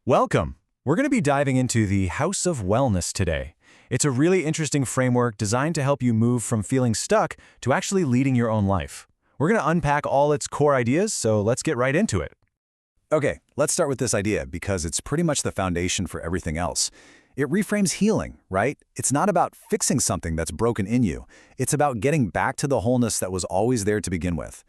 Welcome! We're going to be diving into the House of Wellness today. It's a really interesting framework designed to help you move from feeling stuck to actually leading your own life. We're going to unpack all its core ideas, so let's get right into it. Okay, let's start with this idea because it's pretty much the foundation for everything else. It reframes healing, right? It's not about fixing something that's broken in you. It's about getting back to the wholeness that was always there to begin with.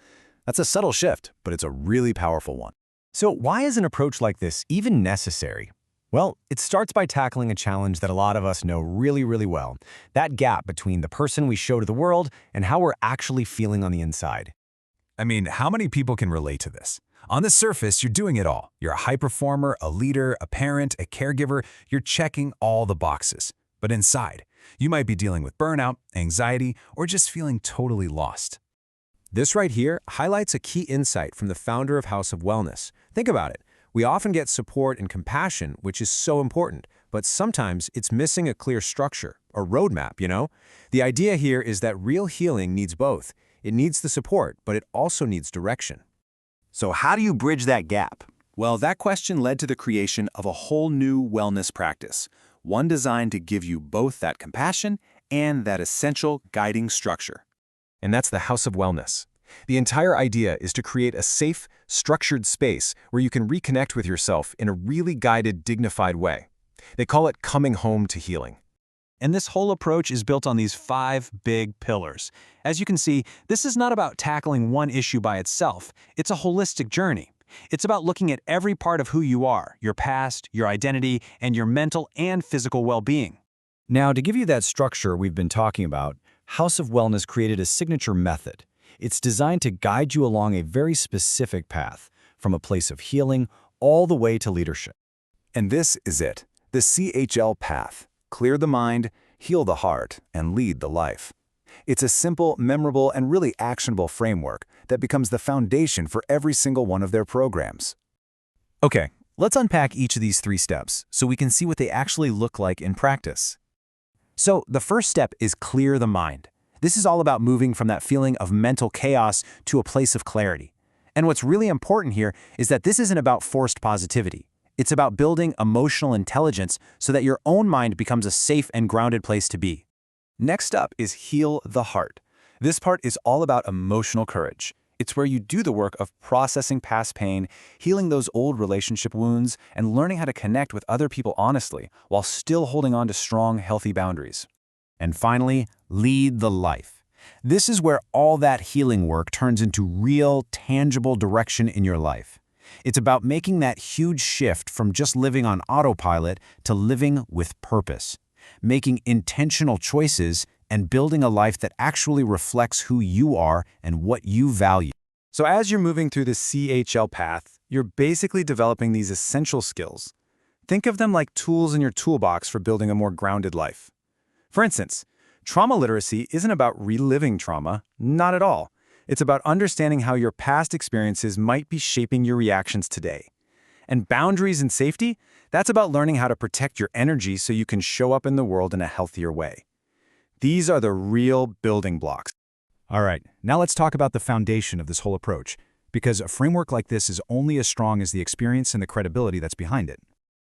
That's a subtle shift, but it's a really powerful one. So why is an approach like this even necessary? Well, it starts by tackling a challenge that a lot of us know really well, that gap between the person we show to the world and how we're actually feeling on the inside. I mean, how many people can relate to this? On the surface, you're doing it all. You're a high performer, a leader, a parent, a caregiver. You're checking all the boxes. But inside, you might be dealing with burnout, anxiety, or just feeling totally lost. This right here highlights a key insight from the founder of House of Wellness. Think about it. We often get support and compassion, which is so important, but sometimes it's missing a clear structure, or roadmap, you know? The idea here is that real healing needs both. It needs the support, but it also needs direction. So how do you bridge that gap? Well, that question led to the creation of a whole new wellness practice, one designed to give you both that compassion and that essential guiding structure. And that's the House of Wellness. The entire idea is to create a safe, structured space where you can reconnect with yourself in a really guided, dignified way. They call it coming home to healing. And this whole approach is built on these 5 big pillars. As you can see, this is not about tackling one issue by itself. It's a holistic journey. It's about looking at every part of who you are, your past, your identity, and your mental and physical well-being. Now, to give you that structure we've been talking about, House of Wellness created a signature method. It's designed to guide you along a very specific path, from a place of healing all the way to leadership. And this is it, the CHL path. Clear the mind, heal the heart, and lead the life. It's a simple, memorable, and really actionable framework that becomes the foundation for every single one of their programs. Okay, let's unpack each of these 3 steps so we can see what they actually look like in practice. So the first step is clear the mind. This is all about moving from that feeling of mental chaos to a place of clarity. And what's really important here is that this isn't about forced positivity. It's about building emotional intelligence so that your own mind becomes a safe and grounded place to be. Next up is heal the heart. This part is all about emotional courage. It's where you do the work of processing past pain, healing those old relationship wounds, and learning how to connect with other people honestly while still holding on to strong, healthy boundaries. And finally, lead the life. This is where all that healing work turns into real, tangible direction in your life. It's about making that huge shift from just living on autopilot to living with purpose, making intentional choices and building a life that actually reflects who you are and what you value. So as you're moving through the CHL path, you're basically developing these essential skills. Think of them like tools in your toolbox for building a more grounded life. For instance, trauma literacy isn't about reliving trauma, not at all. It's about understanding how your past experiences might be shaping your reactions today. And boundaries and safety, that's about learning how to protect your energy so you can show up in the world in a healthier way. These are the real building blocks. All right, now let's talk about the foundation of this whole approach, because a framework like this is only as strong as the experience and the credibility that's behind it.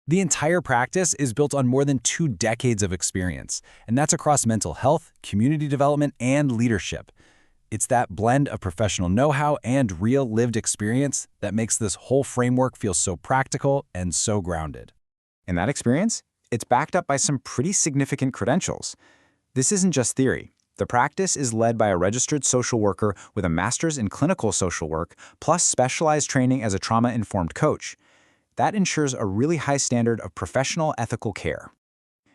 The entire practice is built on more than 2 decades of experience, and that's across mental health, community development, and leadership. It's that blend of professional know-how and real lived experience that makes this whole framework feel so practical and so grounded. And that experience? It's backed up by some pretty significant credentials. This isn't just theory. The practice is led by a registered social worker with a master's in clinical social work, plus specialized training as a trauma-informed coach. That ensures a really high standard of professional ethical care.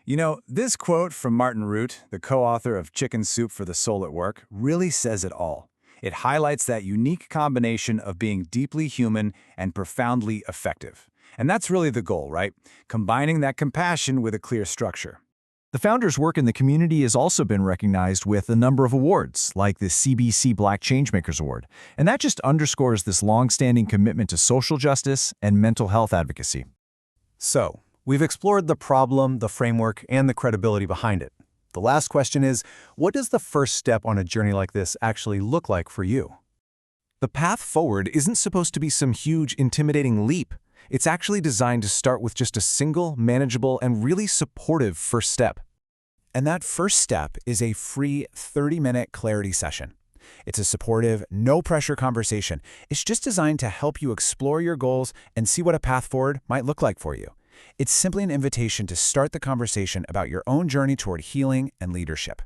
You know, this quote from Martin Root, the co-author of Chicken Soup for the Soul at Work, really says it all. It highlights that unique combination of being deeply human and profoundly effective. And that's really the goal, right? Combining that compassion with a clear structure. The founder's work in the community has also been recognized with a number of awards, like the CBC Black Changemakers Award, and that just underscores this long-standing commitment to social justice and mental health advocacy. So, we've explored the problem, the framework, and the credibility behind it. The last question is, what does the first step on a journey like this actually look like for you? The path forward isn't supposed to be some huge, intimidating leap. It's actually designed to start with just a single, manageable, and really supportive first step. And that first step is a free 30-minute clarity session. It's a supportive, no-pressure conversation. It's just designed to help you explore your goals and see what a path forward might look like for you. It's simply an invitation to start the conversation about your own journey toward healing and leadership.